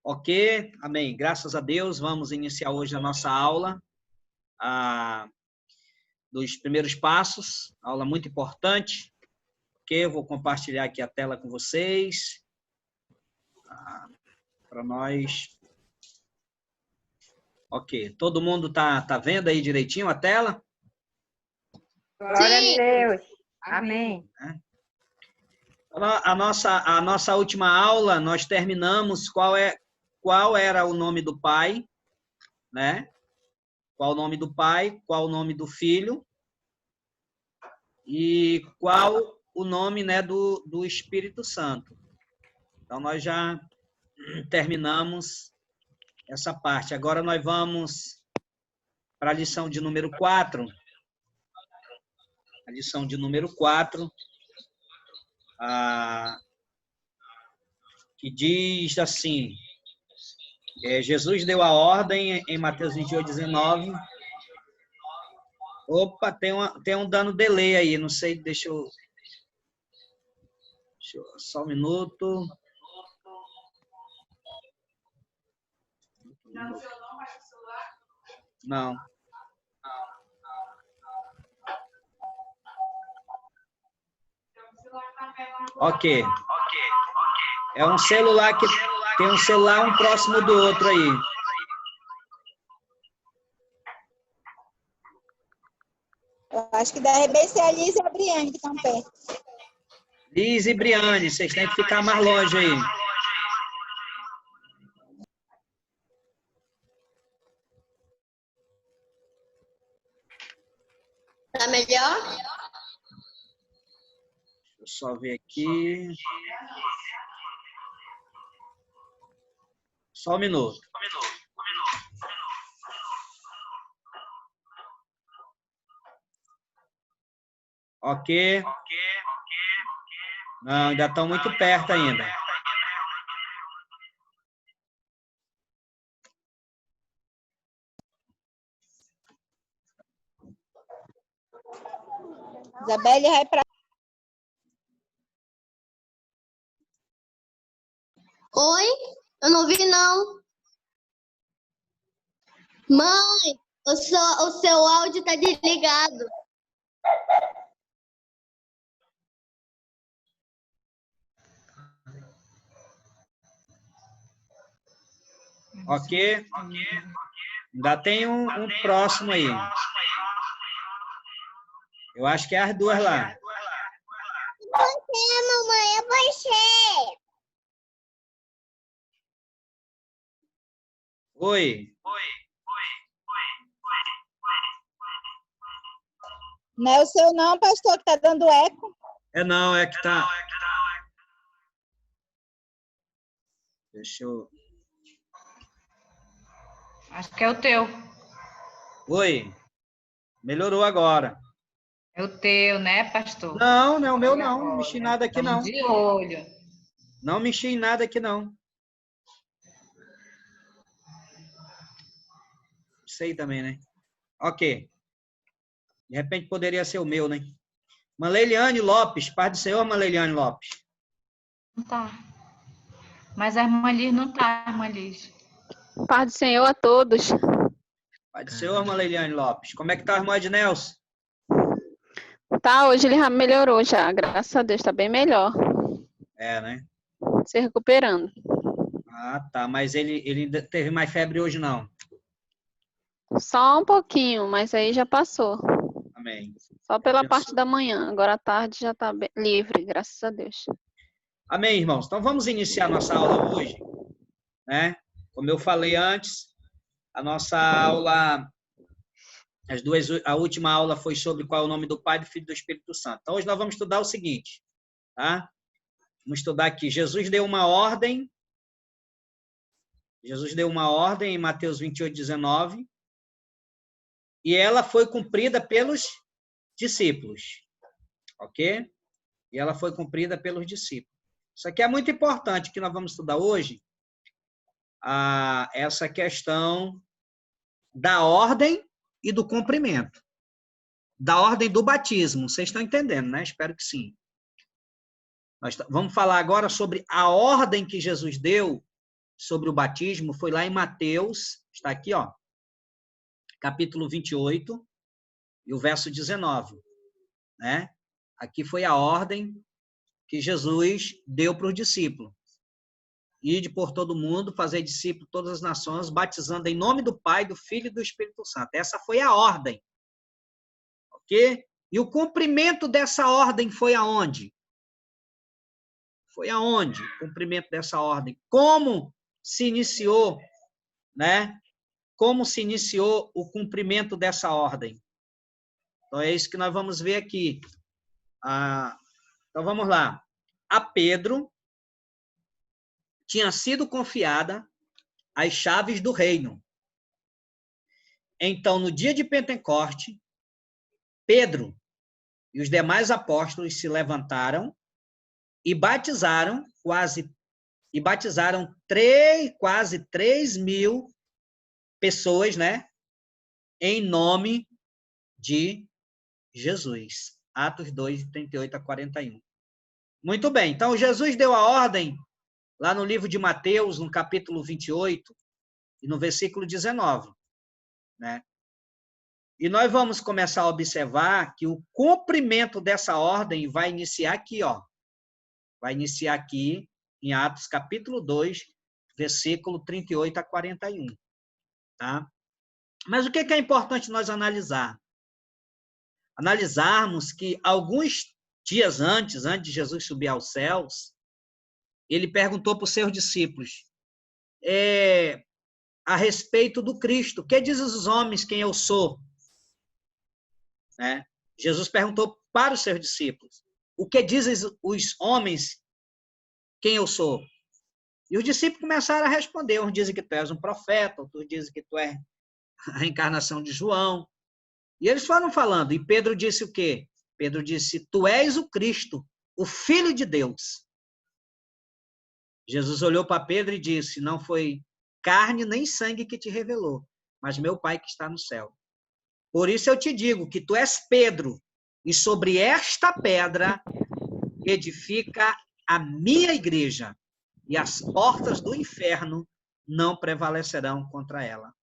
Ok, amém. Graças a Deus, vamos iniciar hoje a nossa aula dos primeiros passos, aula muito importante, ok? Eu vou compartilhar aqui a tela com vocês, para nós. Ok, todo mundo tá vendo aí direitinho a tela? Glória a Deus. Amém. A nossa última aula, nós terminamos qual era o nome do Pai, né? Qual o nome do Pai, qual o nome do Filho e qual o nome, né, do Espírito Santo. Então, nós já terminamos essa parte. Agora, nós vamos para a lição de número 4. A lição de número 4, que diz assim, Jesus deu a ordem em Mateus 28, 19. Opa, tem um dano delay aí, não sei, deixa eu só um minuto. Não. Ok. É um celular que tem um celular um próximo do outro aí. Eu acho que deve ser a Liz e a Briane que estão perto. Liz e Briane, vocês têm que ficar mais longe aí. Tá melhor? Deixa eu só ver aqui. Só um minuto. Ok. Não, ainda estão muito perto ainda. Isabelle vai para... Oi? Eu não vi, não. Mãe, o seu áudio tá desligado. Ok? Ainda tem um próximo aí. Eu acho que é as duas lá. Você, mamãe, é você. Oi. Não é o seu não, pastor, que está dando eco. Não, é que tá. Deixa eu... Acho que é o teu. Oi. Melhorou agora. É o teu, né, pastor? Não, não é o meu não. Não mexi em nada aqui não. Estamos de olho. Não mexi em nada aqui não. Sei também, né? Ok. De repente poderia ser o meu, né? Maleiliane Lopes. Paz do Senhor, Maleiliane Lopes. Não tá. Mas a irmã Liz não tá, irmã Liz. Paz do Senhor a todos. Paz do Senhor, Maleiliane Lopes. Como é que tá a irmã Ednelson? Tá, hoje ele já melhorou já, graças a Deus, tá bem melhor. É, né? Se recuperando. Ah, tá. Mas ele teve mais febre hoje, não? Só um pouquinho, mas aí já passou. Amém. Só pela Abençoe. parte da manhã. Agora à tarde já tá livre, graças a Deus. Amém, irmãos. Então vamos iniciar nossa aula hoje, né? Como eu falei antes, a nossa aula, a última aula foi sobre qual é o nome do Pai, do Filho e do Espírito Santo. Então hoje nós vamos estudar o seguinte, tá? Vamos estudar aqui. Jesus deu uma ordem em Mateus 28, 19, e ela foi cumprida pelos discípulos, ok? E ela foi cumprida pelos discípulos. Isso aqui é muito importante, que nós vamos estudar hoje, essa questão da ordem e do cumprimento. Da ordem do batismo. Vocês estão entendendo, né? Espero que sim. Nós vamos falar agora sobre a ordem que Jesus deu sobre o batismo foi lá em Mateus, está aqui, ó, capítulo 28, e o verso 19, né? Aqui foi a ordem que Jesus deu para os discípulos. Ide por todo mundo, fazer discípulo de todas as nações, batizando em nome do Pai, do Filho e do Espírito Santo. Essa foi a ordem. Ok? E o cumprimento dessa ordem foi aonde? Foi aonde? O cumprimento dessa ordem. Como se iniciou, né? Como se iniciou o cumprimento dessa ordem? Então, é isso que nós vamos ver aqui. Então, vamos lá. A Pedro tinha sido confiada as chaves do reino. Então, no dia de Pentecoste, Pedro e os demais apóstolos se levantaram e batizaram quase 3.000 pessoas, né? Em nome de Jesus. Atos 2, 38 a 41. Muito bem. Então, Jesus deu a ordem lá no livro de Mateus, no capítulo 28, e no versículo 19, né? E nós vamos começar a observar que o cumprimento dessa ordem vai iniciar aqui, ó. Vai iniciar aqui em Atos, capítulo 2, versículo 38 a 41, tá? Mas o que é importante nós analisar? Analisarmos que alguns dias antes de Jesus subir aos céus, ele perguntou para os seus discípulos a respeito do Cristo. Que dizem os homens quem eu sou? Né? Jesus perguntou para os seus discípulos. O que dizem os homens quem eu sou? E os discípulos começaram a responder. Uns dizem que tu és um profeta, outros dizem que tu és a reencarnação de João. E eles foram falando. E Pedro disse o quê? Pedro disse, tu és o Cristo, o Filho de Deus. Jesus olhou para Pedro e disse, não foi carne nem sangue que te revelou, mas meu Pai que está no céu. Por isso eu te digo que tu és Pedro, e sobre esta pedra edifica a minha igreja, e as portas do inferno não prevalecerão contra ela.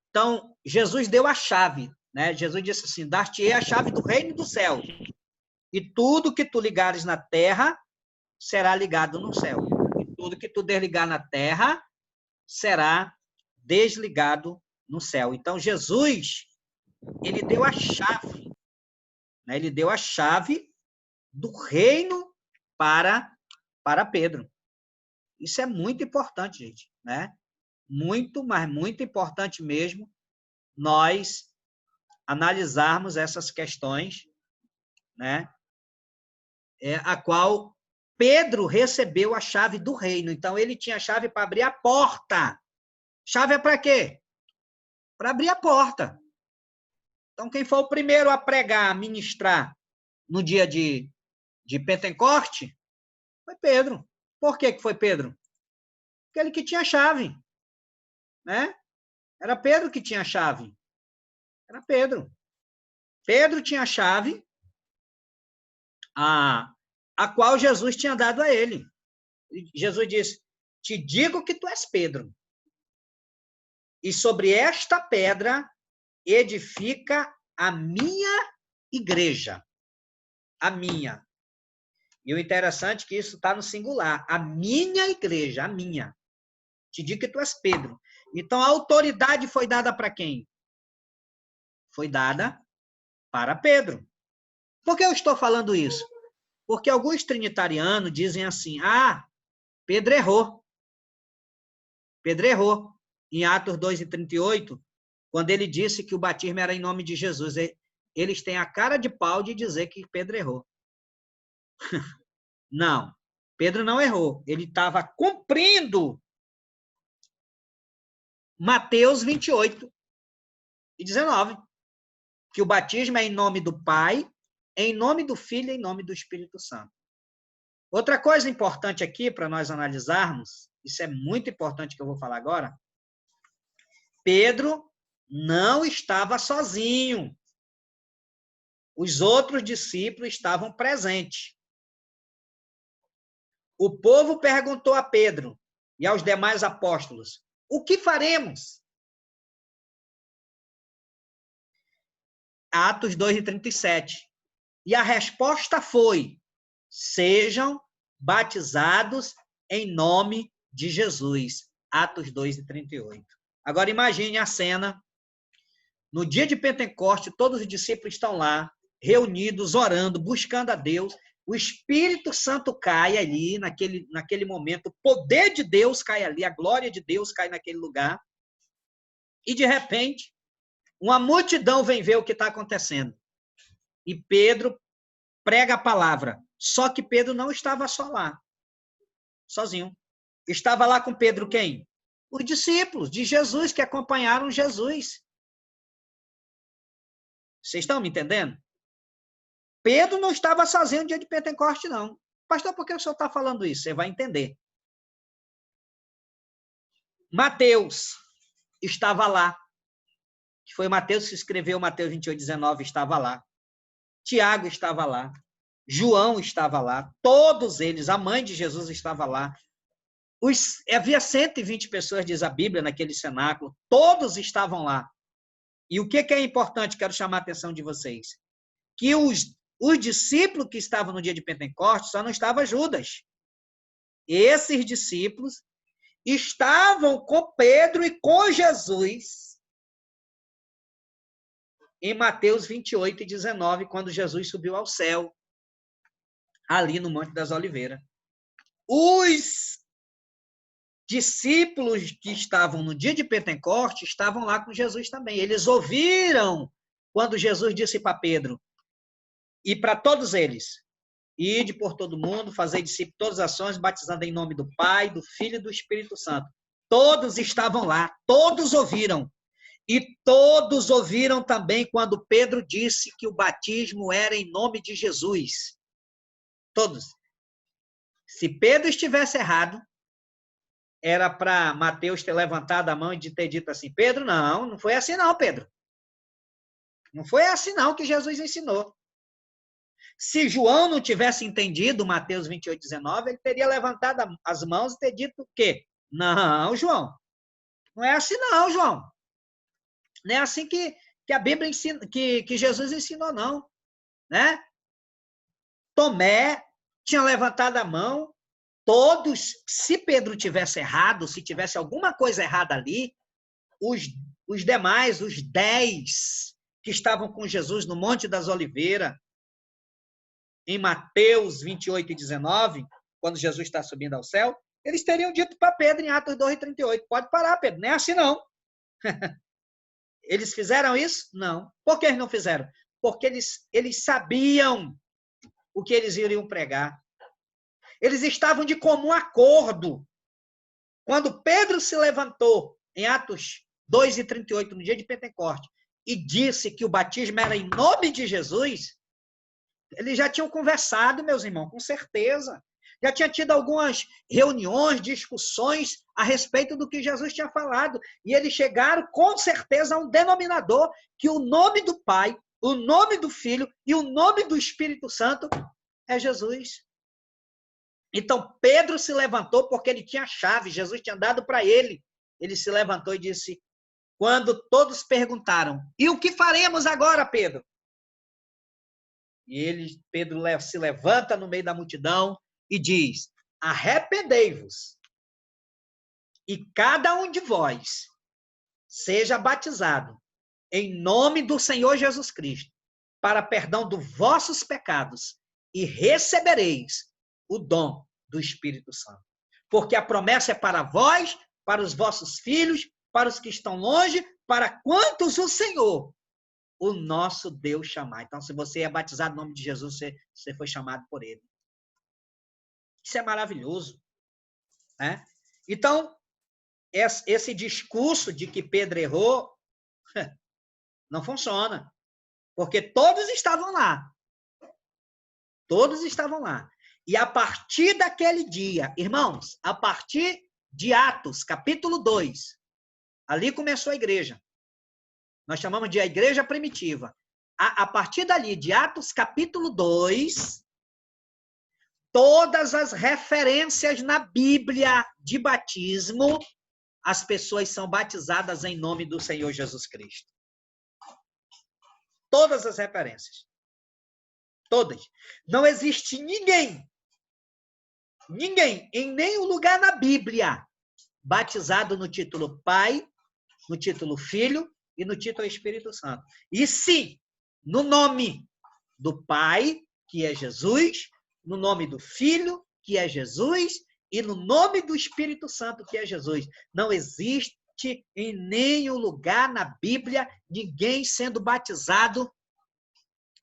Então, Jesus deu a chave, né? Jesus disse assim, dar-te-ei a chave do reino do céu, e tudo que tu ligares na terra será ligado no céu, e tudo que tu desligar na terra será desligado no céu. Então, Jesus, ele deu a chave, né? Ele deu a chave do reino para Pedro. Isso é muito importante, gente, né? Muito, mas muito importante mesmo nós analisarmos essas questões, né? A qual Pedro recebeu a chave do reino. Então, ele tinha a chave para abrir a porta. Chave é para quê? Para abrir a porta. Então, quem foi o primeiro a pregar, a ministrar no dia de Pentecoste foi Pedro. Por que foi Pedro? Aquele que tinha a chave, né? Era Pedro que tinha a chave. Era Pedro. Pedro tinha a chave a qual Jesus tinha dado a ele. Jesus disse, te digo que tu és Pedro. E sobre esta pedra edifica a minha igreja. A minha. E o interessante é que isso está no singular. A minha igreja, a minha. Te digo que tu és Pedro. Então, a autoridade foi dada para quem? Foi dada para Pedro. Por que eu estou falando isso? Porque alguns trinitarianos dizem assim, Pedro errou. Pedro errou. Em Atos 2 e 38, quando ele disse que o batismo era em nome de Jesus, eles têm a cara de pau de dizer que Pedro errou. Não, Pedro não errou. Ele estava cumprindo Mateus 28 e 19, que o batismo é em nome do Pai, em nome do Filho e em nome do Espírito Santo. Outra coisa importante aqui para nós analisarmos, isso é muito importante que eu vou falar agora, Pedro não estava sozinho. Os outros discípulos estavam presentes. o povo perguntou a Pedro e aos demais apóstolos: o que faremos? Atos 2:37. E a resposta foi: sejam batizados em nome de Jesus. Atos 2:38. Agora imagine a cena. No dia de Pentecoste, todos os discípulos estão lá, reunidos, orando, buscando a Deus. O Espírito Santo cai ali, naquele momento. O poder de Deus cai ali, a glória de Deus cai naquele lugar. E, de repente, uma multidão vem ver o que está acontecendo. E Pedro prega a palavra. Só que Pedro não estava só lá, sozinho. Estava lá com Pedro quem? Os discípulos de Jesus, que acompanharam Jesus. Vocês estão me entendendo? Pedro não estava sozinho no dia de Pentecoste, não. Pastor, por que o senhor está falando isso? Você vai entender. Mateus estava lá. Que foi Mateus que escreveu Mateus 28:19, estava lá. Tiago estava lá. João estava lá. Todos eles, a mãe de Jesus estava lá. Havia 120 pessoas, diz a Bíblia, naquele cenáculo. Todos estavam lá. E o que é importante, quero chamar a atenção de vocês? Que os discípulos que estavam no dia de Pentecostes só não estava Judas. Esses discípulos estavam com Pedro e com Jesus em Mateus 28:19, quando Jesus subiu ao céu, ali no Monte das Oliveiras. Os discípulos que estavam no dia de Pentecostes estavam lá com Jesus também. Eles ouviram quando Jesus disse para Pedro e para todos eles: ide por todo mundo, fazei discípulos todas as ações, batizando em nome do Pai, do Filho e do Espírito Santo. Todos estavam lá, todos ouviram. E todos ouviram também quando Pedro disse que o batismo era em nome de Jesus. Todos. Se Pedro estivesse errado, era para Mateus ter levantado a mão e de ter dito assim: Pedro, não foi assim não, Pedro. Não foi assim não que Jesus ensinou. Se João não tivesse entendido Mateus 28:19, ele teria levantado as mãos e ter dito o quê? Não, João. Não é assim não, João. Não é assim que a Bíblia ensina, que Jesus ensinou, não. Né? Tomé tinha levantado a mão. Todos, se Pedro tivesse errado, se tivesse alguma coisa errada ali, os demais, os 10 que estavam com Jesus no Monte das Oliveiras, em Mateus 28:19, quando Jesus está subindo ao céu, eles teriam dito para Pedro em Atos 2:38, pode parar, Pedro, não é assim não. Eles fizeram isso? Não. Por que eles não fizeram? Porque eles sabiam o que eles iriam pregar. Eles estavam de comum acordo. Quando Pedro se levantou em Atos 2:38, no dia de Pentecostes, e disse que o batismo era em nome de Jesus, eles já tinham conversado, meus irmãos, com certeza. Já tinha tido algumas reuniões, discussões a respeito do que Jesus tinha falado. E eles chegaram, com certeza, a um denominador que o nome do Pai, o nome do Filho e o nome do Espírito Santo é Jesus. Então, Pedro se levantou porque ele tinha a chave, Jesus tinha dado para ele. Ele se levantou e disse, quando todos perguntaram, e o que faremos agora, Pedro? E Pedro se levanta no meio da multidão e diz, arrependei-vos, e cada um de vós seja batizado em nome do Senhor Jesus Cristo, para perdão dos vossos pecados, e recebereis o dom do Espírito Santo. Porque a promessa é para vós, para os vossos filhos, para os que estão longe, para quantos o Senhor, o nosso Deus, chamar. Então, se você é batizado no nome de Jesus, você foi chamado por ele. Isso é maravilhoso. Né? Então, esse discurso de que Pedro errou não funciona. Porque todos estavam lá. Todos estavam lá. E a partir daquele dia, irmãos, a partir de Atos, capítulo 2, ali começou a igreja. Nós chamamos de a igreja primitiva. A partir dali, de Atos, capítulo 2, todas as referências na Bíblia de batismo, as pessoas são batizadas em nome do Senhor Jesus Cristo. Todas as referências. Todas. Não existe ninguém, em nenhum lugar na Bíblia, batizado no título Pai, no título Filho e no título Espírito Santo. E sim, no nome do Pai, que é Jesus, no nome do Filho, que é Jesus, e no nome do Espírito Santo, que é Jesus. Não existe em nenhum lugar na Bíblia ninguém sendo batizado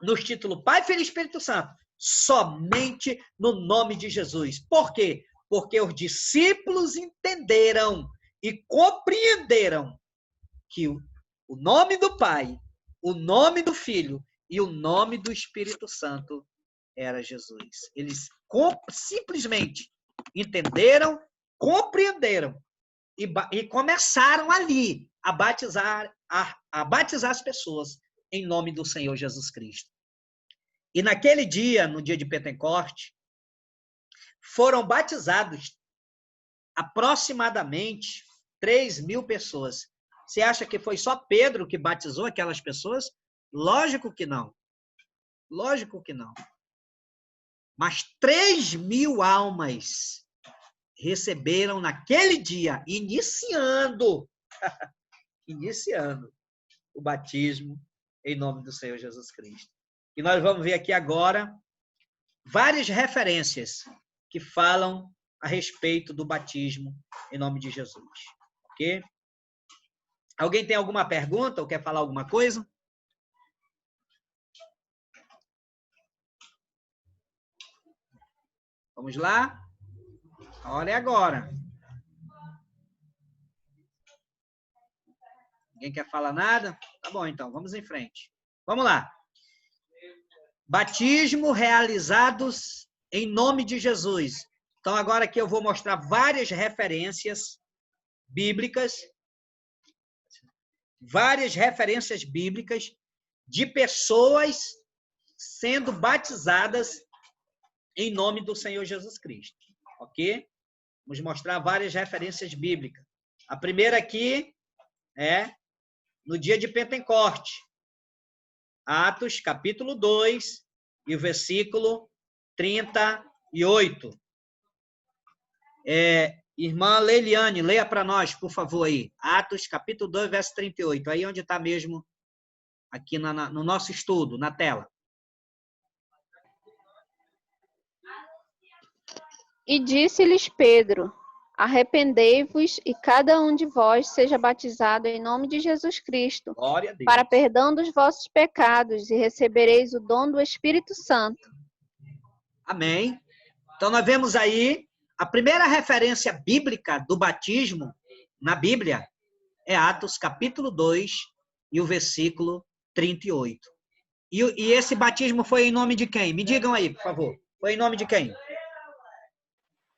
nos títulos Pai, Filho e Espírito Santo. Somente no nome de Jesus. Por quê? Porque os discípulos entenderam e compreenderam que o nome do Pai, o nome do Filho e o nome do Espírito Santo era Jesus. Eles simplesmente entenderam, compreenderam e começaram ali a batizar as pessoas em nome do Senhor Jesus Cristo. E naquele dia, no dia de Pentecoste, foram batizados aproximadamente 3.000 pessoas. Você acha que foi só Pedro que batizou aquelas pessoas? Lógico que não. Lógico que não. Mas 3.000 almas receberam naquele dia, iniciando o batismo em nome do Senhor Jesus Cristo. E nós vamos ver aqui agora várias referências que falam a respeito do batismo em nome de Jesus. Ok? Alguém tem alguma pergunta ou quer falar alguma coisa? Vamos lá? A hora é agora. Ninguém quer falar nada? Tá bom, então, vamos em frente. Vamos lá. Batismo realizados em nome de Jesus. Então, agora aqui eu vou mostrar várias referências bíblicas, de pessoas sendo batizadas em nome do Senhor Jesus Cristo. Ok? Vamos mostrar várias referências bíblicas. A primeira aqui é no dia de Pentecoste. Atos, capítulo 2, e o versículo 38. Irmã Leiliane, leia para nós, por favor, aí. Atos, capítulo 2, verso 38. Aí onde está mesmo, aqui no nosso estudo, na tela. E disse-lhes Pedro: arrependei-vos e cada um de vós seja batizado em nome de Jesus Cristo, Glória a Deus. para perdão dos vossos pecados, e recebereis o dom do Espírito Santo. Amém. Então, nós vemos aí a primeira referência bíblica do batismo na Bíblia é Atos, capítulo 2, e o versículo 38. E esse batismo foi em nome de quem? Me digam aí, por favor. Foi em nome de quem?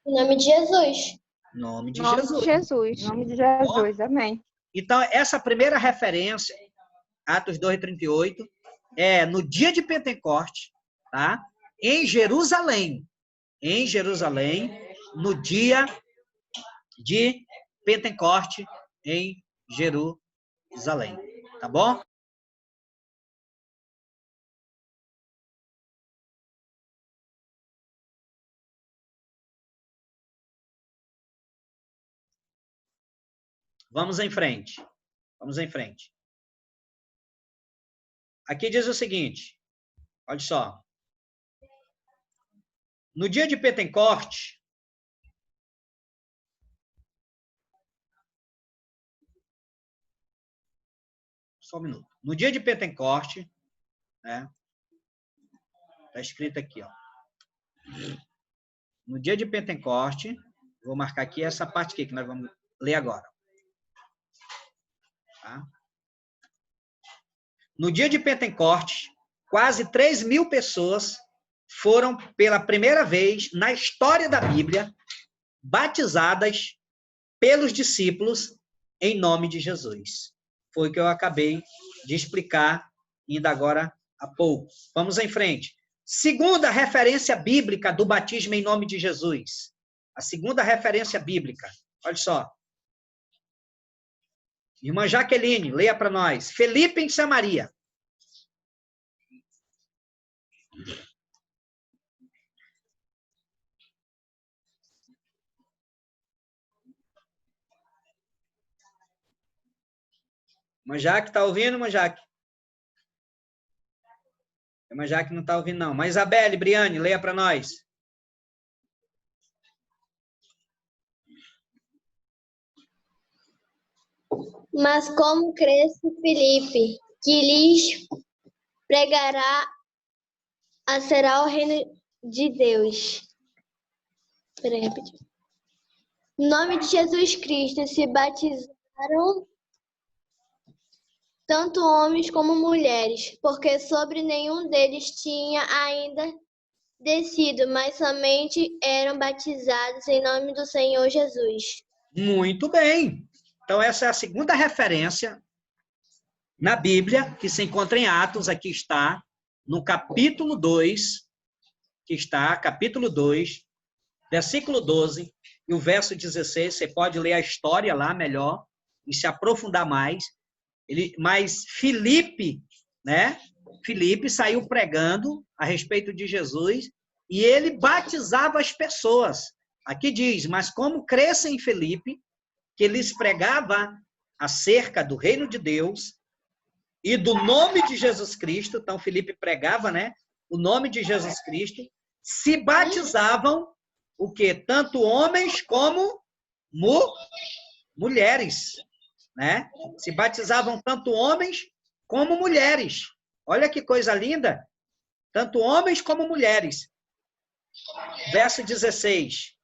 Em nome de Jesus. Em nome de Nome Jesus. de Jesus. Em nome de Jesus, amém. Então, essa primeira referência, Atos 2, 38, é no dia de Pentecoste, tá? Em Jerusalém, no dia de Pentecoste, em Jerusalém. Tá bom? Vamos em frente. Vamos em frente. Aqui diz o seguinte, olha só. No dia de Pentecoste, só um minuto. No dia de Pentecoste, né? Está escrito aqui, ó. No dia de Pentecoste, vou marcar aqui essa parte aqui que nós vamos ler agora. Tá? No dia de Pentecoste, quase 3.000 pessoas foram, pela primeira vez na história da Bíblia, batizadas pelos discípulos em nome de Jesus. Foi o que eu acabei de explicar ainda agora há pouco. Vamos em frente. Segunda referência bíblica do batismo em nome de Jesus. A segunda referência bíblica. Olha só. Irmã Jaqueline, leia para nós. Felipe em Samaria. Irmã Jaque, está ouvindo, irmã Jaque? Irmã Jaque não está ouvindo, não. Mas Isabelle, Briane, leia para nós. Mas como cresce Filipe, que lhes pregará a será o reino de Deus. Peraí, rapidinho. Em nome de Jesus Cristo se batizaram tanto homens como mulheres, porque sobre nenhum deles tinha ainda descido, mas somente eram batizados em nome do Senhor Jesus. Muito bem. Então, essa é a segunda referência na Bíblia, que se encontra em Atos, aqui está, no capítulo 2, que está, capítulo 2, versículo 12, e o verso 16, você pode ler a história lá melhor, e se aprofundar mais. Mas Filipe, né? Filipe saiu pregando a respeito de Jesus, e ele batizava as pessoas. Aqui diz, mas como cresce em Filipe, que lhes pregava acerca do reino de Deus e do nome de Jesus Cristo. Então, Filipe pregava, né? O nome de Jesus Cristo. Se batizavam, o quê? Tanto homens como mulheres, né? Se batizavam tanto homens como mulheres. Olha que coisa linda. Tanto homens como mulheres. Verso 16.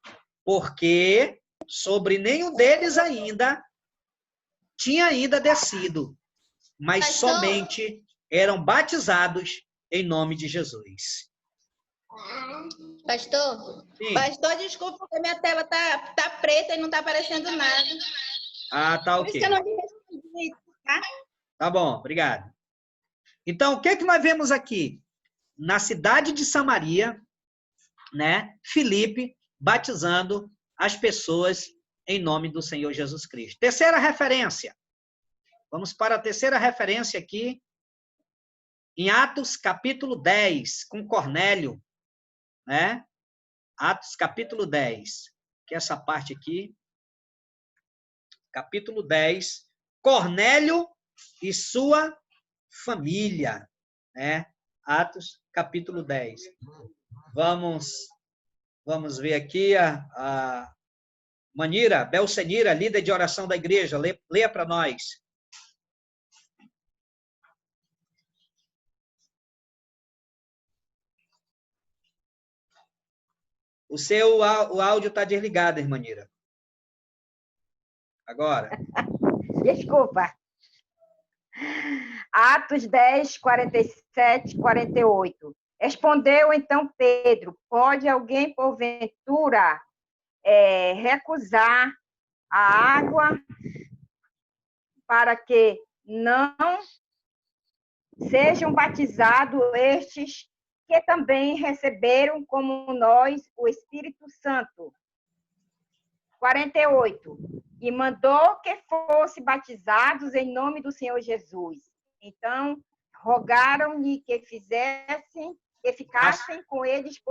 Porque sobre nenhum deles tinha ainda descido, mas somente eram batizados em nome de Jesus. Pastor? Sim. Pastor, desculpa, porque minha tela tá preta e não tá aparecendo nada. Ah, tá Por isso ok. que eu não me respondi, tá? Tá bom, obrigado. Então, o que é que nós vemos aqui? Na cidade de Samaria, né? Filipe batizando as pessoas em nome do Senhor Jesus Cristo. Terceira referência. Vamos para a terceira referência aqui, em Atos capítulo 10, com Cornélio, né? Atos capítulo 10, que é essa parte aqui. Capítulo 10, Cornélio e sua família, né? Atos capítulo 10. Vamos ver aqui a Manira, Belcenira, líder de oração da igreja, leia para nós. O áudio está desligado, irmã Nira. Agora. Desculpa. Atos 10, 47, 48. Respondeu então Pedro, pode alguém, porventura, recusar a água para que não sejam batizados estes que também receberam, como nós, o Espírito Santo? 48. E mandou que fossem batizados em nome do Senhor Jesus. Então, rogaram-lhe que ficassem com eles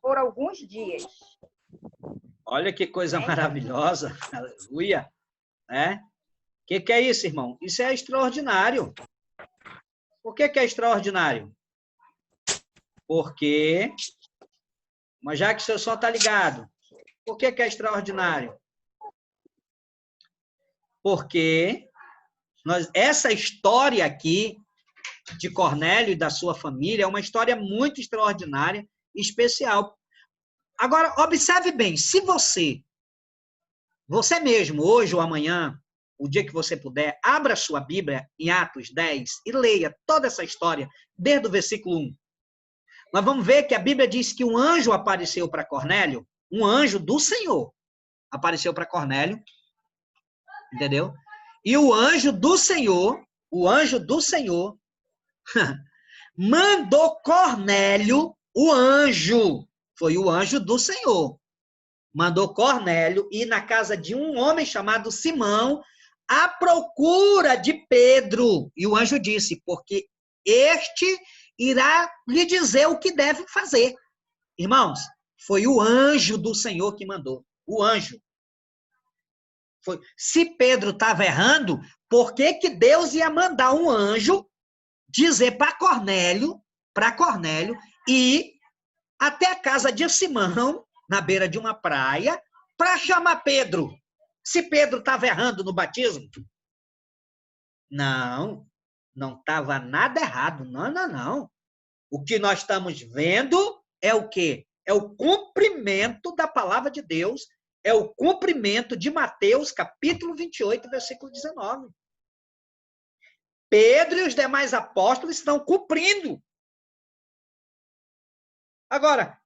por alguns dias. Olha que coisa maravilhosa. Aleluia. Né? O que é isso, irmão? Isso é extraordinário. Por que é extraordinário? Porque, mas já que o seu som está ligado, por que é extraordinário? Porque essa história aqui de Cornélio e da sua família é uma história muito extraordinária e especial. Agora, observe bem, se você mesmo, hoje ou amanhã, o dia que você puder, abra sua Bíblia em Atos 10 e leia toda essa história, desde o versículo 1. Nós vamos ver que a Bíblia diz que um anjo apareceu para Cornélio, um anjo do Senhor apareceu para Cornélio, entendeu? E o anjo do Senhor mandou Cornélio, o anjo, foi o anjo do Senhor, mandou Cornélio ir na casa de um homem chamado Simão à procura de Pedro. E o anjo disse, porque este irá lhe dizer o que deve fazer. Irmãos, foi o anjo do Senhor que mandou. O anjo. Foi. Se Pedro estava errando, por que que Deus ia mandar um anjo dizer para Cornélio ir até a casa de Simão, na beira de uma praia, para chamar Pedro? Se Pedro estava errando no batismo? Não, não estava nada errado. Não. O que nós estamos vendo é o quê? É o cumprimento da palavra de Deus, é o cumprimento de Mateus, capítulo 28, versículo 19. Pedro e os demais apóstolos estão cumprindo. Agora,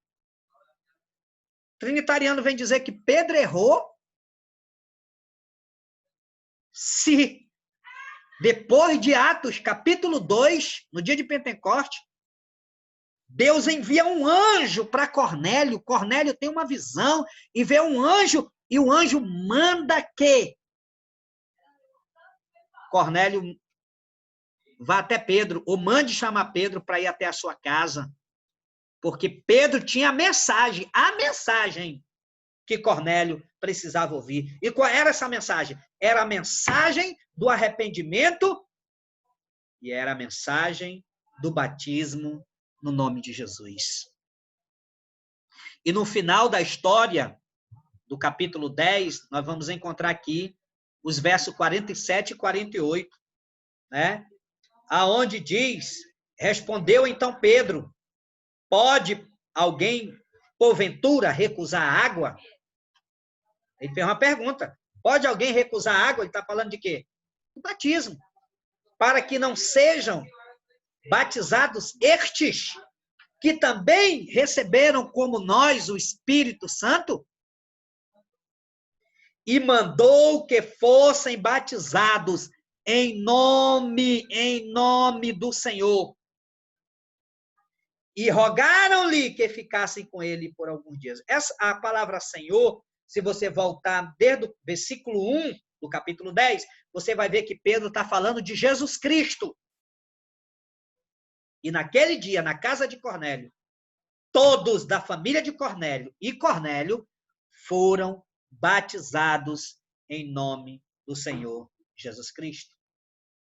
trinitariano vem dizer que Pedro errou. Se depois de Atos, capítulo 2, no dia de Pentecoste, Deus envia um anjo para Cornélio. Cornélio tem uma visão e vê um anjo, e o anjo manda que Cornélio vá até Pedro, ou mande chamar Pedro para ir até a sua casa. Porque Pedro tinha a mensagem que Cornélio precisava ouvir. E qual era essa mensagem? Era a mensagem do arrependimento e era a mensagem do batismo no nome de Jesus. E no final da história, do capítulo 10, nós vamos encontrar aqui os versos 47 e 48, né? Aonde diz, respondeu então Pedro, pode alguém, porventura, recusar a água? Ele fez uma pergunta. Pode alguém recusar a água? Ele está falando de quê? Do batismo. Para que não sejam batizados estes, que também receberam como nós o Espírito Santo? E mandou que fossem batizados em nome do Senhor. E rogaram-lhe que ficassem com ele por alguns dias. A palavra Senhor, se você voltar desde o versículo 1 do capítulo 10, você vai ver que Pedro está falando de Jesus Cristo. E naquele dia, na casa de Cornélio, todos da família de Cornélio e Cornélio foram batizados em nome do Senhor Jesus Cristo.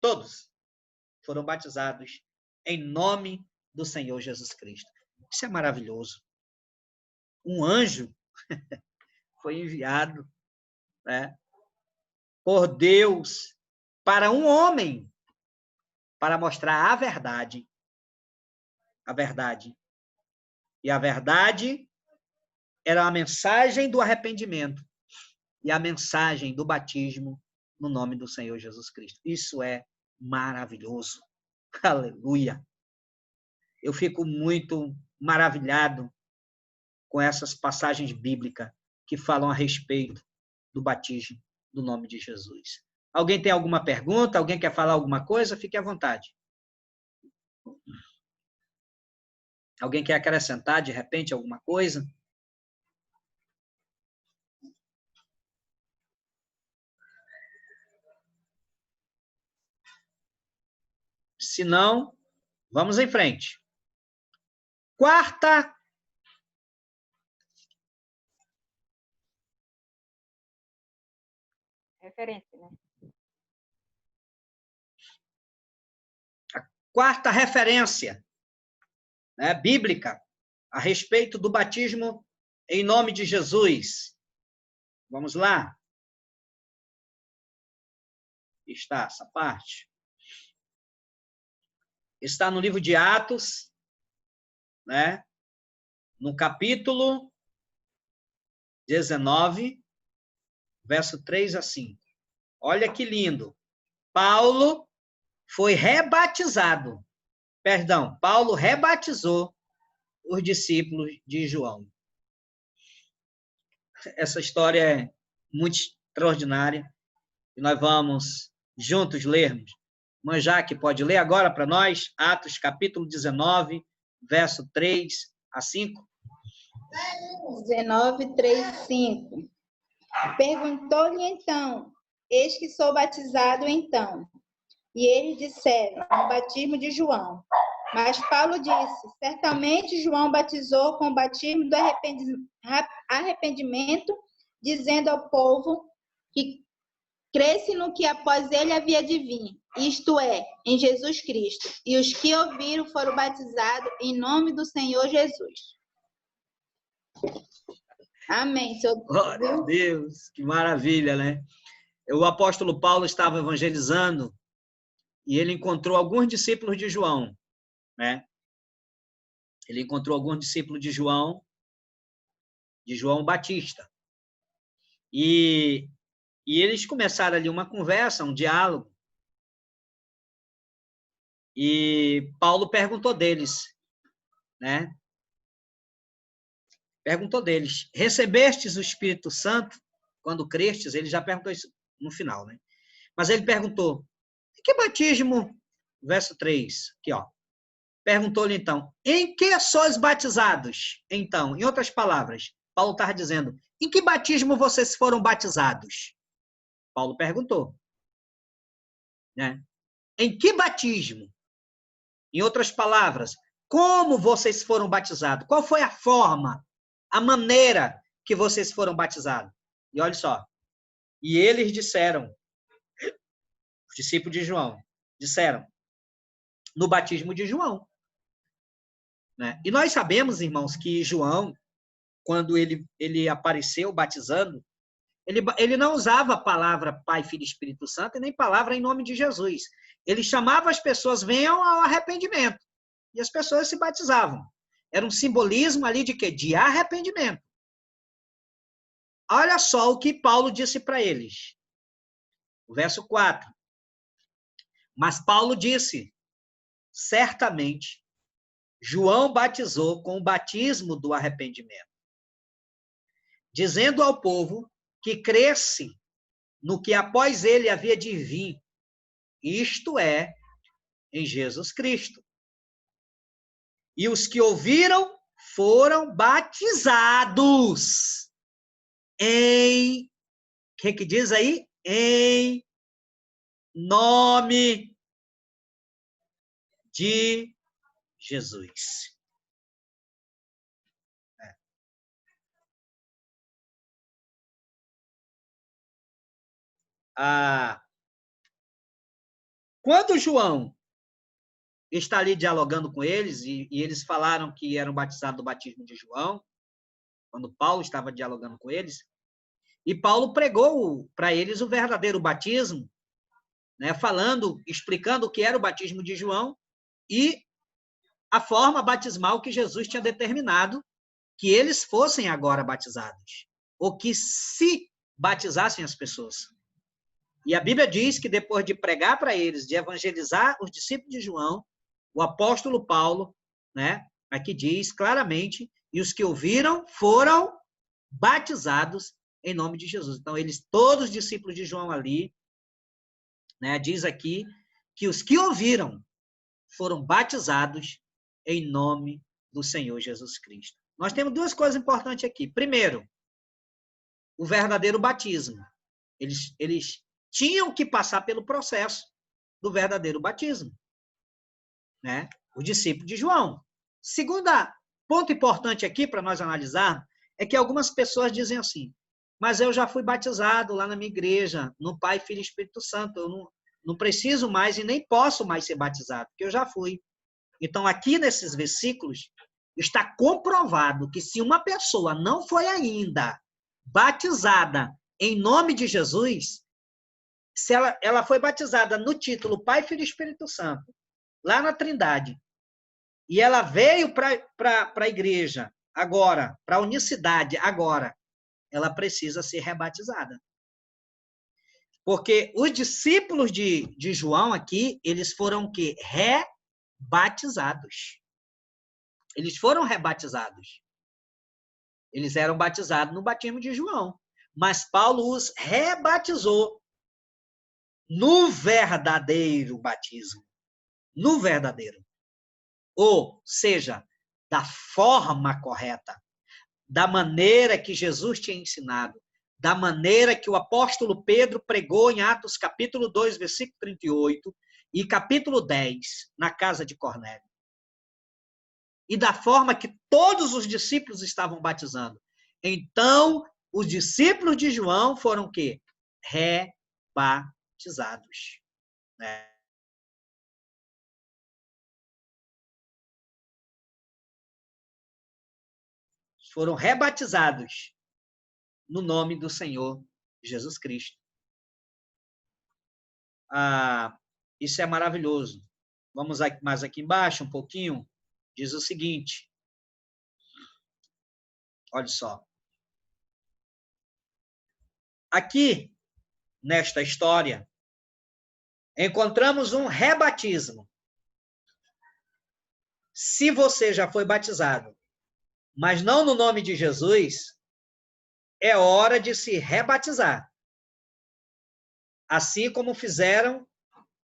Todos foram batizados em nome do Senhor Jesus Cristo. Isso é maravilhoso. Um anjo foi enviado, né, por Deus para um homem para mostrar a verdade. A verdade. E a verdade era a mensagem do arrependimento e a mensagem do batismo no nome do Senhor Jesus Cristo. Isso é maravilhoso. Aleluia. Eu fico muito maravilhado com essas passagens bíblicas que falam a respeito do batismo no nome de Jesus. Alguém tem alguma pergunta? Alguém quer falar alguma coisa? Fique à vontade. Alguém quer acrescentar, de repente, alguma coisa? Se não, vamos em frente. Quarta referência, né? Quarta referência, né, bíblica a respeito do batismo em nome de Jesus. Vamos lá. Está essa parte. Está no livro de Atos, né? No capítulo 19, verso 3 a 5. Olha que lindo. Paulo foi rebatizado. Perdão, Paulo rebatizou os discípulos de João. Essa história é muito extraordinária e nós vamos juntos lermos Irmã Jaque, pode ler agora para nós? Atos, capítulo 19, verso 3 a 5. 19, 3, 5. Perguntou-lhe então, eis que sou batizado então. E eles disseram, no batismo de João. Mas Paulo disse, certamente João batizou com o batismo do arrependimento, dizendo ao povo que cresce no que após ele havia de vir, isto é, em Jesus Cristo. E os que ouviram foram batizados em nome do Senhor Jesus. Amém. Senhor. Glória a Deus, que maravilha, né? O apóstolo Paulo estava evangelizando e ele encontrou alguns discípulos de João, né? Ele encontrou alguns discípulos de João Batista. E eles começaram ali uma conversa, um diálogo. E Paulo perguntou deles, né? Perguntou deles, recebestes o Espírito Santo quando crestes? Ele já perguntou isso no final, né? Mas ele perguntou, que batismo? Verso 3, aqui, ó. Perguntou-lhe então, em que sois batizados? Então, em outras palavras, Paulo estava dizendo, em que batismo vocês foram batizados? Paulo perguntou, né? Em que batismo? Em outras palavras, como vocês foram batizados? Qual foi a forma, a maneira que vocês foram batizados? E olha só, e eles disseram, os discípulos de João, disseram, no batismo de João. Né? E nós sabemos, irmãos, que João, quando ele apareceu batizando, ele não usava a palavra Pai, Filho e Espírito Santo, e nem palavra em nome de Jesus. Ele chamava as pessoas, venham ao arrependimento. E as pessoas se batizavam. Era um simbolismo ali de quê? De arrependimento. Olha só o que Paulo disse para eles. O verso 4. Mas Paulo disse, certamente, João batizou com o batismo do arrependimento, dizendo ao povo que cresce no que após ele havia de vir, isto é, em Jesus Cristo. E os que ouviram foram batizados em, o que diz aí? Em nome de Jesus. Quando João está ali dialogando com eles, e eles falaram que eram batizados do batismo de João, quando Paulo estava dialogando com eles, e Paulo pregou para eles o verdadeiro batismo, né, falando, explicando o que era o batismo de João e a forma batismal que Jesus tinha determinado que eles fossem agora batizados, ou que se batizassem as pessoas. E a Bíblia diz que depois de pregar para eles, de evangelizar os discípulos de João, o apóstolo Paulo, né, aqui diz claramente, e os que ouviram foram batizados em nome de Jesus. Então, eles, todos os discípulos de João ali, né, diz aqui que os que ouviram foram batizados em nome do Senhor Jesus Cristo. Nós temos duas coisas importantes aqui. Primeiro, o verdadeiro batismo. Eles tinham que passar pelo processo do verdadeiro batismo, né? O discípulo de João. Segundo ponto importante aqui para nós analisar é que algumas pessoas dizem assim, mas eu já fui batizado lá na minha igreja, no Pai, Filho e Espírito Santo, eu não preciso mais e nem posso mais ser batizado, porque eu já fui. Então, aqui nesses versículos, está comprovado que se uma pessoa não foi ainda batizada em nome de Jesus, se ela foi batizada no título Pai, Filho e Espírito Santo, lá na Trindade, e ela veio para a igreja agora, para a unicidade agora, ela precisa ser rebatizada. Porque os discípulos de João aqui, eles foram o quê? Rebatizados. Eles foram rebatizados. Eles eram batizados no batismo de João. Mas Paulo os rebatizou no verdadeiro batismo. No verdadeiro. Ou seja, da forma correta, da maneira que Jesus tinha ensinado, da maneira que o apóstolo Pedro pregou em Atos capítulo 2, versículo 38 e capítulo 10, na casa de Cornélio. E da forma que todos os discípulos estavam batizando. Então, os discípulos de João foram o quê? Rebatizados. Né? Foram rebatizados no nome do Senhor Jesus Cristo. Isso é maravilhoso. Vamos mais aqui embaixo um pouquinho. Diz o seguinte. Olha só. Aqui, nesta história, encontramos um rebatismo. Se você já foi batizado, mas não no nome de Jesus, é hora de se rebatizar. Assim como fizeram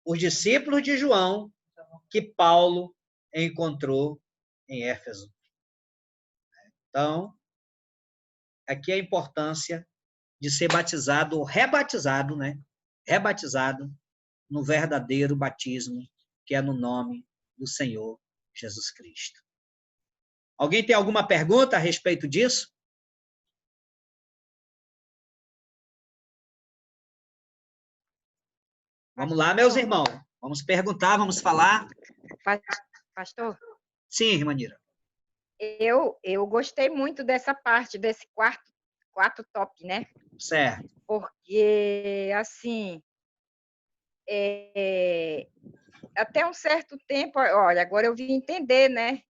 os discípulos de João, que Paulo encontrou em Éfeso. Então, aqui a importância de ser batizado ou rebatizado, né? Rebatizado no verdadeiro batismo, que é no nome do Senhor Jesus Cristo. Alguém tem alguma pergunta a respeito disso? Vamos lá, meus irmãos. Vamos perguntar, vamos falar. Pastor? Sim, irmã Nira. Eu gostei muito dessa parte, desse quarto top, né? Certo. Porque, assim, até um certo tempo, olha, agora eu vim entender, né?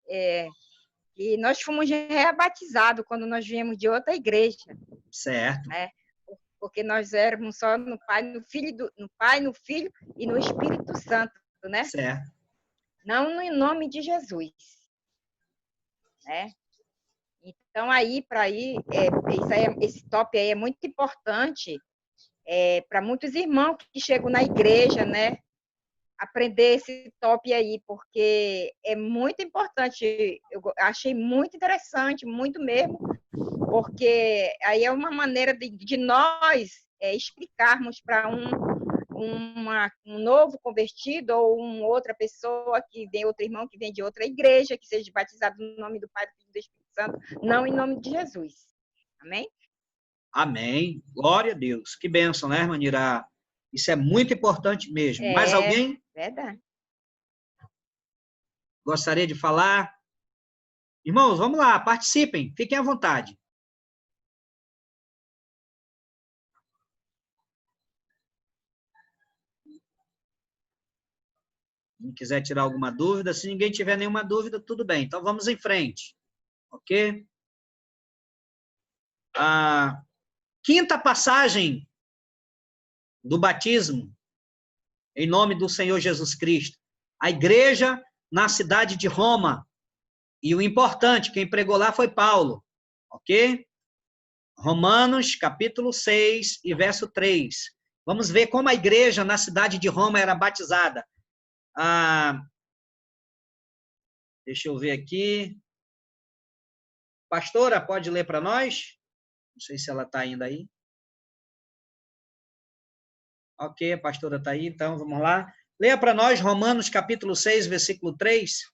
Que nós fomos rebatizados quando nós viemos de outra igreja. Certo. Né? Porque nós éramos só no Pai, no Filho e no Espírito Santo, né? Certo. Não no nome de Jesus. Né? Então, esse top aí é muito importante para muitos irmãos que chegam na igreja, né? Aprender esse top aí, porque é muito importante. Eu achei muito interessante, muito mesmo, porque aí é uma maneira de nós explicarmos para um novo convertido ou outra pessoa que vem, outro irmão que vem de outra igreja, que seja batizado no nome do Pai, do Filho e do Espírito Santo, não em nome de Jesus. Amém? Amém. Glória a Deus. Que bênção, né, irmã Nira? Isso é muito importante mesmo. Mais alguém? Verdade. Gostaria de falar? Irmãos, vamos lá, participem, fiquem à vontade. Quem quiser tirar alguma dúvida, se ninguém tiver nenhuma dúvida, tudo bem. Então, vamos em frente. Ok? A quinta passagem do batismo, em nome do Senhor Jesus Cristo. A igreja na cidade de Roma. E o importante, quem pregou lá foi Paulo. Ok? Romanos, capítulo 6 e verso 3. Vamos ver como a igreja na cidade de Roma era batizada. Deixa eu ver aqui. Pastora, pode ler para nós? Não sei se ela está ainda aí. Ok, a pastora está aí, então vamos lá. Leia para nós Romanos capítulo 6, versículo 3.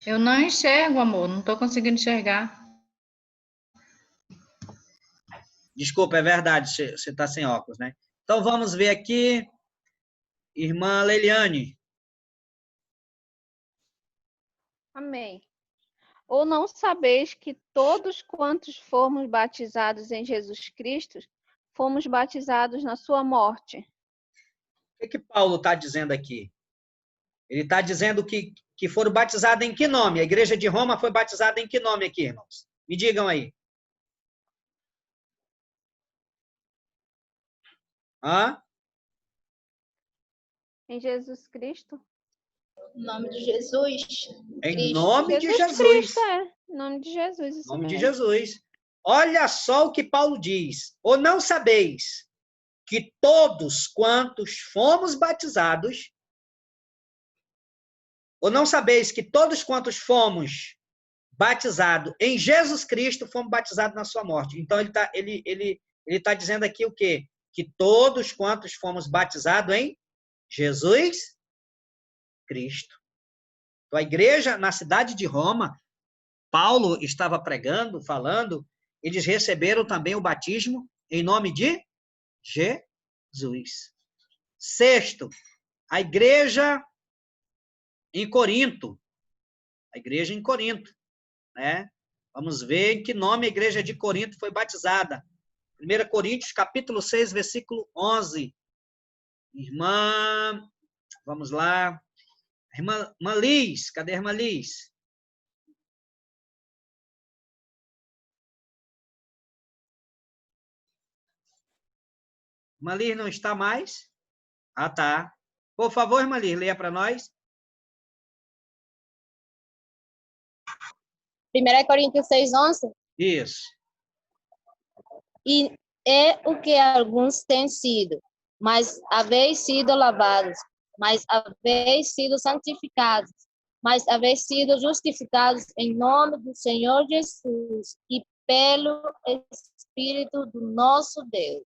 Eu não enxergo, amor, não estou conseguindo enxergar. Desculpa, é verdade, você está sem óculos, né? Então vamos ver aqui. Irmã Leiliane. Amém. Ou não sabeis que todos quantos fomos batizados em Jesus Cristo, fomos batizados na sua morte? O que Paulo está dizendo aqui? Ele está dizendo que foram batizados em que nome? A igreja de Roma foi batizada em que nome aqui, irmãos? Me digam aí. Em Jesus Cristo? Em nome de Jesus. Em nome de Jesus. Cristo, em nome de Jesus. Em nome de Jesus. Olha só o que Paulo diz. Ou não sabeis que todos quantos fomos batizados, ou não sabeis que todos quantos fomos batizados em Jesus Cristo, fomos batizados na sua morte. Então, ele tá dizendo aqui o quê? Que todos quantos fomos batizados em Jesus Cristo. Então, a igreja na cidade de Roma, Paulo estava pregando, falando, eles receberam também o batismo em nome de Jesus. Sexto, a igreja em Corinto. A igreja em Corinto, né? Vamos ver em que nome a igreja de Corinto foi batizada. 1 Coríntios, capítulo 6, versículo 11. Irmã, vamos lá. Irmã Liz, cadê a irmã Liz? Irmã Liz não está mais? Ah, tá. Por favor, irmã Liz, leia para nós. 1 Coríntios 6:11. Isso. E é o que alguns têm sido, mas haveis sido lavados, mas haveis sido santificados, mas haveis sido justificados em nome do Senhor Jesus e pelo Espírito do nosso Deus.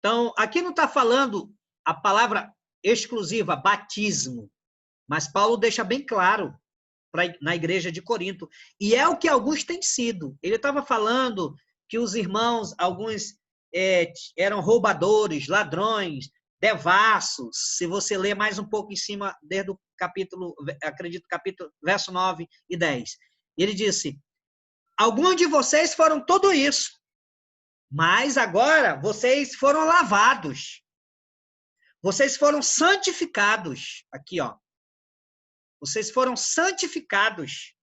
Então, aqui não está falando a palavra exclusiva, batismo, mas Paulo deixa bem claro na igreja de Corinto. E é o que alguns têm sido. Ele estava falando que os irmãos, alguns eram roubadores, ladrões, devassos. Se você ler mais um pouco em cima, desde o capítulo, acredito, capítulo, verso 9 e 10. Ele disse, alguns de vocês foram tudo isso, mas agora vocês foram lavados. Vocês foram santificados. Aqui, ó. Vocês foram santificados,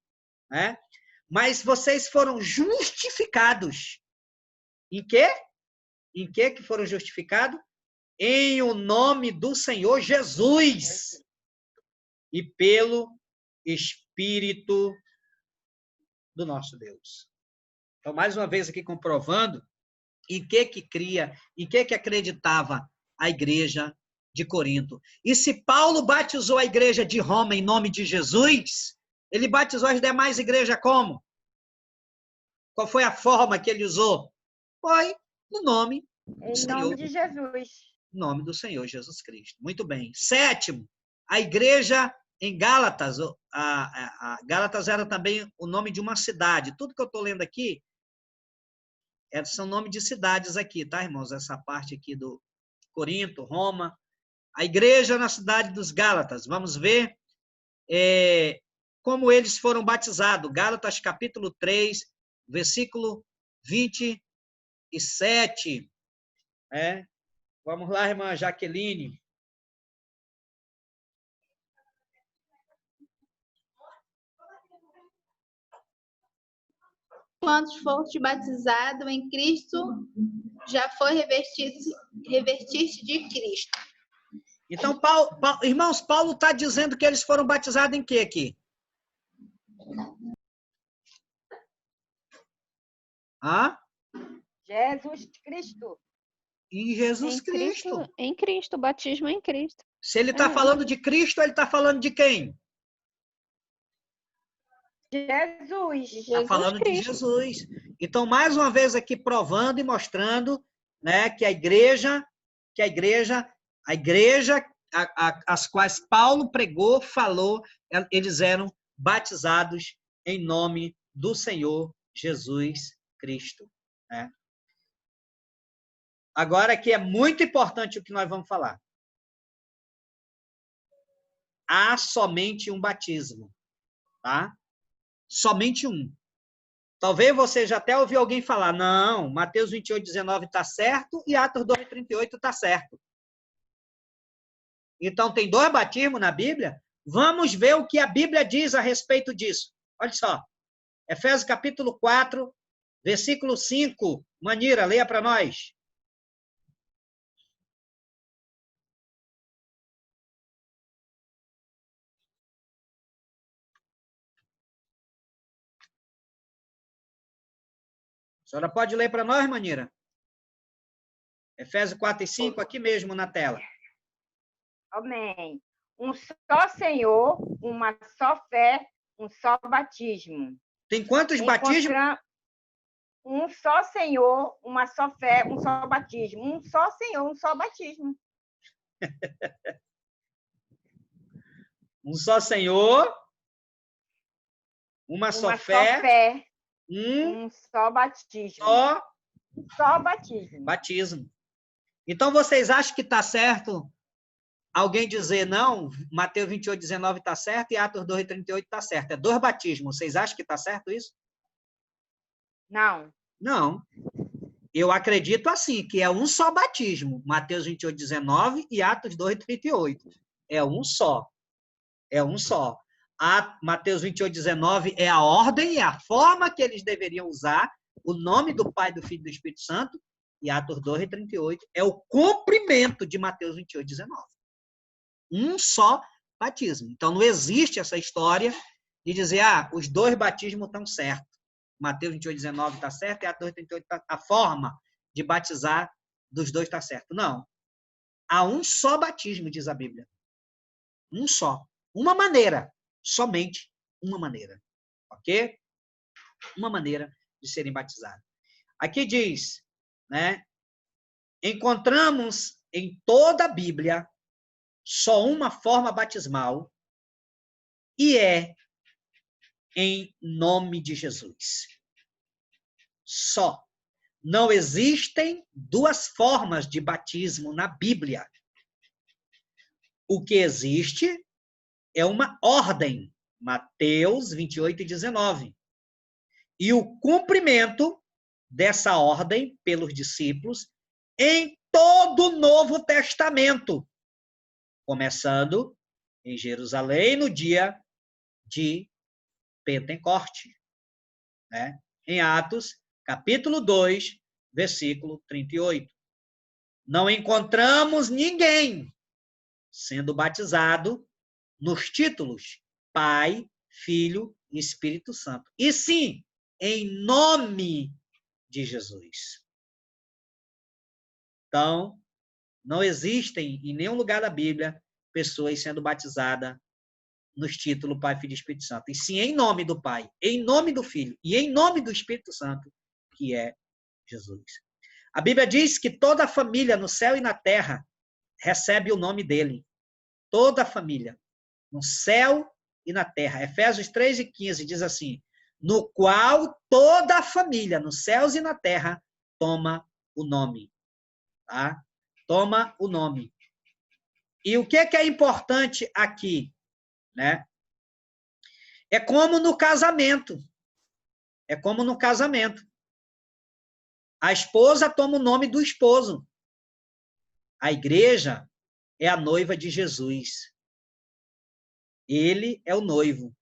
né? Mas vocês foram justificados. Em quê? Em que foram justificados? Em o nome do Senhor Jesus e pelo Espírito do nosso Deus. Então, mais uma vez aqui comprovando em que cria, em que acreditava a igreja de Corinto. E se Paulo batizou a igreja de Roma em nome de Jesus, ele batizou as demais igrejas como? Qual foi a forma que ele usou? Foi no nome do Em Senhor. nome de Jesus. Em nome do Senhor Jesus Cristo. Muito bem. Sétimo, a igreja em Gálatas. A Gálatas era também o nome de uma cidade. Tudo que eu estou lendo aqui são nomes de cidades aqui, tá, irmãos? Essa parte aqui do Corinto, Roma. A igreja na cidade dos Gálatas. Vamos ver como eles foram batizados. Gálatas, capítulo 3, versículo 27. Vamos lá, irmã Jaqueline. Quantos foste batizado em Cristo, já foi revestiste de Cristo. Então, irmãos, Paulo está dizendo que eles foram batizados em quê aqui? Jesus Cristo. Em Jesus Cristo. Em Cristo, batismo em Cristo. Se ele está falando de Cristo, ele está falando de quem? Jesus. Está falando de Jesus. Então, mais uma vez aqui provando e mostrando, né, que a igreja, as quais Paulo pregou, falou, eles eram batizados em nome do Senhor Jesus Cristo. Né? Agora, que é muito importante o que nós vamos falar. Há somente um batismo, tá? Somente um. Talvez você já até ouviu alguém falar, não, Mateus 28:19 está certo e Atos 2:38 está certo. Então, tem 2 batismos na Bíblia? Vamos ver o que a Bíblia diz a respeito disso. Olha só. Efésios capítulo 4, versículo 5. Manira, leia para nós. A senhora pode ler para nós, Manira? Efésios 4 e 5, aqui mesmo na tela. Amém. Um só Senhor, uma só fé, um só batismo. Tem quantos batismos? Um só Senhor, uma só fé, um só batismo. Um só Senhor, um só batismo. Um só Senhor, uma só fé, um só batismo. Só batismo. Batismo. Então, vocês acham que está certo alguém dizer não, Mateus 28, 19 está certo e Atos 2, 38 está certo? É 2 batismos. Vocês acham que está certo isso? Não. Não. Eu acredito assim, que é um só batismo. Mateus 28, 19 e Atos 2, 38. É um só. É um só. Mateus 28, 19 é a ordem e a forma que eles deveriam usar o nome do Pai, do Filho e do Espírito Santo. E Atos 2, 38 é o cumprimento de Mateus 28, 19. Um só batismo. Então, não existe essa história de dizer, os 2 batismos estão certos. Mateus 28, 19 está certo e Atos 2, 38 está... A forma de batizar dos 2 está certo. Não. Há um só batismo, diz a Bíblia. Um só. Uma maneira. Somente uma maneira. Ok? Uma maneira de serem batizados. Aqui diz, né? Encontramos em toda a Bíblia só uma forma batismal e é em nome de Jesus. Só. Não existem 2 formas de batismo na Bíblia. O que existe é uma ordem. Mateus 28 e 19. E o cumprimento dessa ordem pelos discípulos em todo o Novo Testamento, começando em Jerusalém no dia de Pentecoste, né? Em Atos, capítulo 2, versículo 38. Não encontramos ninguém sendo batizado nos títulos Pai, Filho e Espírito Santo. E sim, em nome de Jesus. Então, não existem em nenhum lugar da Bíblia pessoas sendo batizadas nos títulos Pai, Filho e Espírito Santo. E sim, em nome do Pai, em nome do Filho e em nome do Espírito Santo, que é Jesus. A Bíblia diz que toda a família no céu e na terra recebe o nome dele. Toda a família, no céu e na terra. Efésios 3 e 15 diz assim, no qual toda a família, nos céus e na terra, toma o nome. Tá? Toma o nome. E o que é importante aqui? Né? É como no casamento. É como no casamento. A esposa toma o nome do esposo. A igreja é a noiva de Jesus. Ele é o noivo.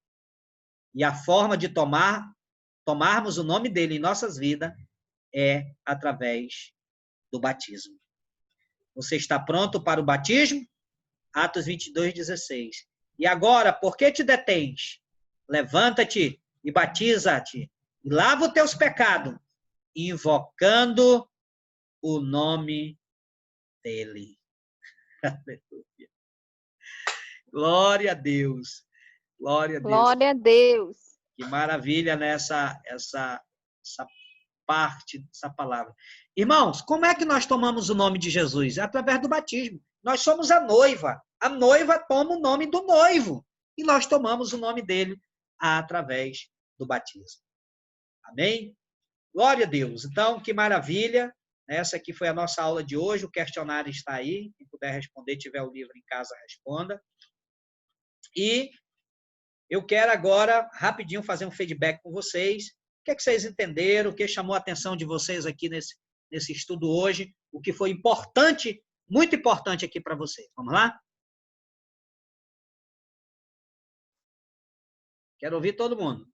E a forma de tomarmos o nome dele em nossas vidas é através do batismo. Você está pronto para o batismo? Atos 22, 16. E agora, por que te detens? Levanta-te e batiza-te. E lava os teus pecados, invocando o nome dele. Aleluia. Glória a Deus. Glória a Deus. Glória a Deus. Que maravilha nessa essa parte, essa palavra. Irmãos, como é que nós tomamos o nome de Jesus? É através do batismo. Nós somos a noiva. A noiva toma o nome do noivo. E nós tomamos o nome dele através do batismo. Amém? Glória a Deus. Então, que maravilha. Essa aqui foi a nossa aula de hoje. O questionário está aí. Quem puder responder, tiver o livro em casa, responda. E eu quero agora, rapidinho, fazer um feedback com vocês. O que é que vocês entenderam? O que chamou a atenção de vocês aqui nesse estudo hoje? O que foi importante, muito importante aqui para vocês. Vamos lá? Quero ouvir todo mundo.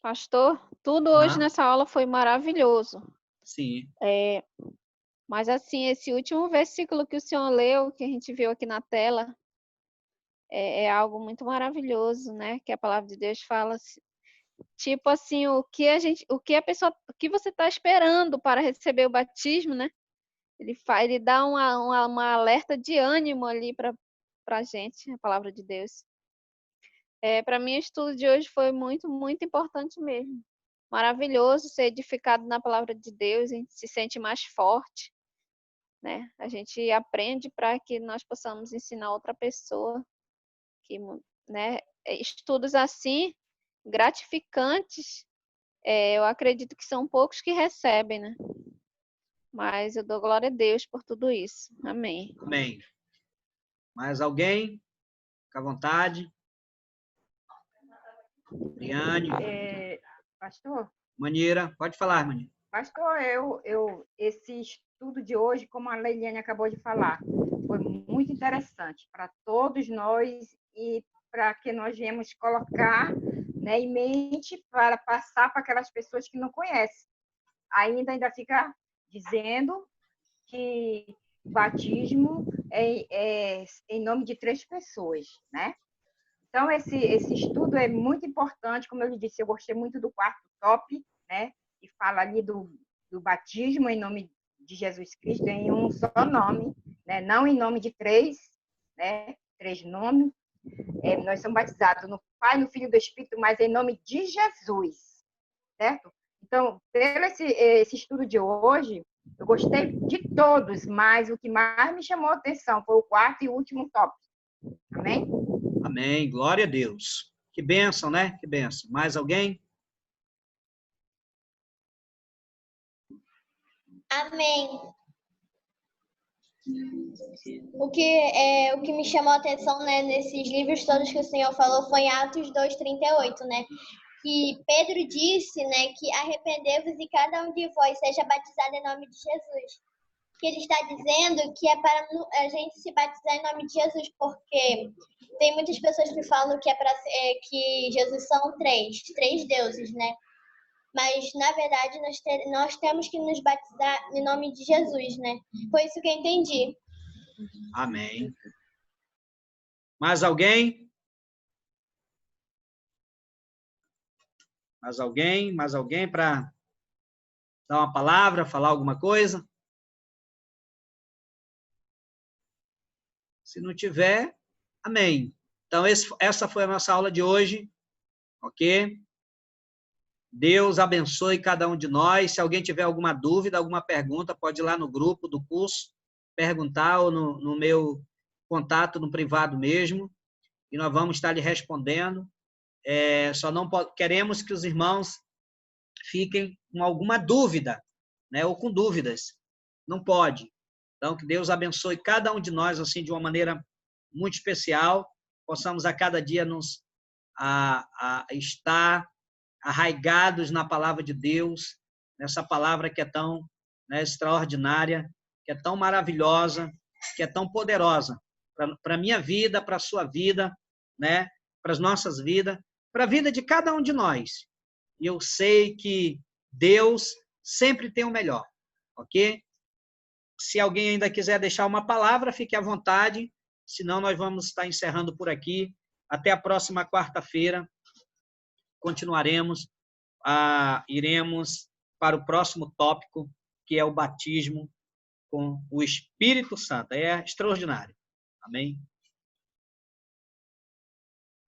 Pastor, tudo hoje nessa aula foi maravilhoso. Sim. Mas assim, esse último versículo que o senhor leu, que a gente viu aqui na tela, é algo muito maravilhoso, né? Que a palavra de Deus fala, tipo assim, o que você está esperando para receber o batismo, né? Ele dá uma alerta de ânimo ali para a gente, a palavra de Deus. Para mim, o estudo de hoje foi muito, muito importante mesmo. Maravilhoso ser edificado na palavra de Deus, a gente se sente mais forte, né? A gente aprende para que nós possamos ensinar outra pessoa, né? Estudos assim, gratificantes, eu acredito que são poucos que recebem, né? Mas eu dou glória a Deus por tudo isso. Amém. Amém. Mais alguém? Fica à vontade. Briane. Pastor? Manira, pode falar, Manira. Pastor, esse estudo de hoje, como a Leiliane acabou de falar, foi muito interessante para todos nós e para que nós viemos colocar, né, em mente para passar para aquelas pessoas que não conhecem. Ainda fica dizendo que o batismo é em nome de 3 pessoas, né? Então, esse estudo é muito importante, como eu lhe disse, eu gostei muito do quarto top, né? Que fala ali do batismo em nome de Jesus Cristo, em um só nome, né? Não em nome de 3, né? 3 nomes. Nós somos batizados no Pai, no Filho e do Espírito, mas em nome de Jesus, certo? Então, pelo esse estudo de hoje, eu gostei de todos, mas o que mais me chamou a atenção foi o quarto e último top. Amém? Amém. Glória a Deus. Que bênção, né? Que bênção. Mais alguém? Amém. O que me chamou a atenção, né, nesses livros todos que o Senhor falou foi em Atos 2:38, né? Que Pedro disse, né, que arrependei-vos e cada um de vós seja batizado em nome de Jesus. Que ele está dizendo que é para a gente se batizar em nome de Jesus, porque tem muitas pessoas que falam que que Jesus são três deuses, né? Mas, na verdade, nós temos que nos batizar em nome de Jesus, né? Foi isso que eu entendi. Amém. Mais alguém? Mais alguém? Mais alguém para dar uma palavra, falar alguma coisa? Se não tiver, amém. Então, essa foi a nossa aula de hoje, ok? Deus abençoe cada um de nós. Se alguém tiver alguma dúvida, alguma pergunta, pode ir lá no grupo do curso, perguntar ou no meu contato no privado mesmo, e nós vamos estar lhe respondendo. Só não queremos que os irmãos fiquem com alguma dúvida, né, ou com dúvidas. Não pode. Então, que Deus abençoe cada um de nós assim de uma maneira muito especial, possamos a cada dia nos estar arraigados na palavra de Deus, nessa palavra que é tão, né, extraordinária, que é tão maravilhosa, que é tão poderosa para a minha vida, para a sua vida, né, para as nossas vidas, para a vida de cada um de nós. E eu sei que Deus sempre tem o melhor, ok? Se alguém ainda quiser deixar uma palavra, fique à vontade, senão nós vamos estar encerrando por aqui. Até a próxima quarta-feira, continuaremos, iremos para o próximo tópico, que é o batismo com o Espírito Santo. É extraordinário. Amém?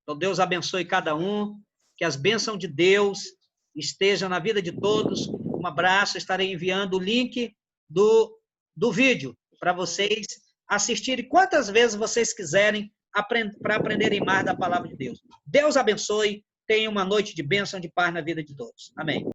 Então, Deus abençoe cada um, que as bênçãos de Deus estejam na vida de todos. Um abraço, estarei enviando o link do vídeo para vocês assistirem quantas vezes vocês quiserem para aprenderem mais da palavra de Deus. Deus abençoe, tenha uma noite de bênção, de paz na vida de todos. Amém.